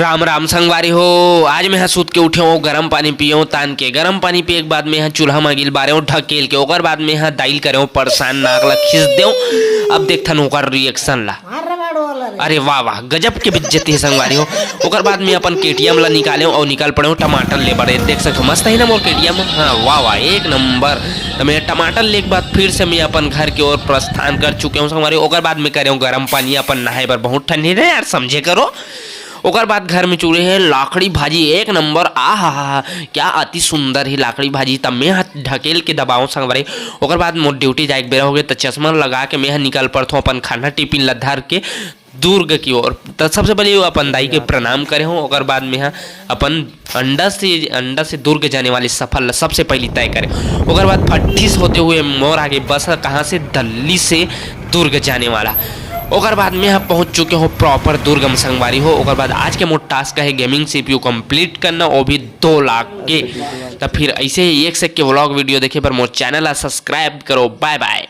राम राम संगवारी हो। आज मैं सूत के उठे हूँ, गर्म पानी पियो तान के। गर्म पानी पिए के बाद में चूल्हा में गिल बारे ढकेल के ओकर बाद में दाइल करे परेशान नाक ला खींच दे। अब देखथन ओकर रिएक्शन ला। अरे वाह वाह गजब के बेइज्जती है संगवारी हो। ओकर बाद में अपन केटीएम ला निकाले और निकाल पड़े टमाटर ले बड़े। देख सकते मस्त है ना मोर केटीएम। हाँ वाह वाह एक नंबर। तो मैं टमाटर ले के बाद फिर से मैं अपन घर की ओर प्रस्थान कर चुके हूँ संगवारी। ओकर बाद में करे गर्म पानी अपन नहाए बर। बहुत ठंडी है यार समझे करो। ओकर बाद घर में चूड़े है लाकड़ी भाजी एक नंबर। आहा क्या अति सुंदर ही लाकड़ी भाजी। तब मैं ढकेल के दबाऊँ संगवारी। ओकर बाद मोर ड्यूटी जाए बेरा हो गए तो चश्मा लगा के मैं निकल पड़ता हूँ अपन खाना टिफिन ला धर के दुर्ग की ओर। तो सबसे पहले अपन दाई के प्रणाम करे हूँ। ओकर बाद में अपन अंडा से दुर्ग जाने वाली सफर सबसे पहले तय करें। ओकर बाद फट्ठीस होते हुए मोर आगे बस कहाँ से दिल्ली से दुर्ग जाने वाला। ओकर बाद में पहुंच चुके हो प्रॉपर दुर्ग में संगवारी हो। ओकर बाद आज के मोर टास्क है गेमिंग सीपीयू कंप्लीट करना, वो भी 2 लाख के। तो फिर ऐसे ही 1 से के व्लॉग वीडियो देखे पर मोर चैनल सब्सक्राइब करो। Bye bye.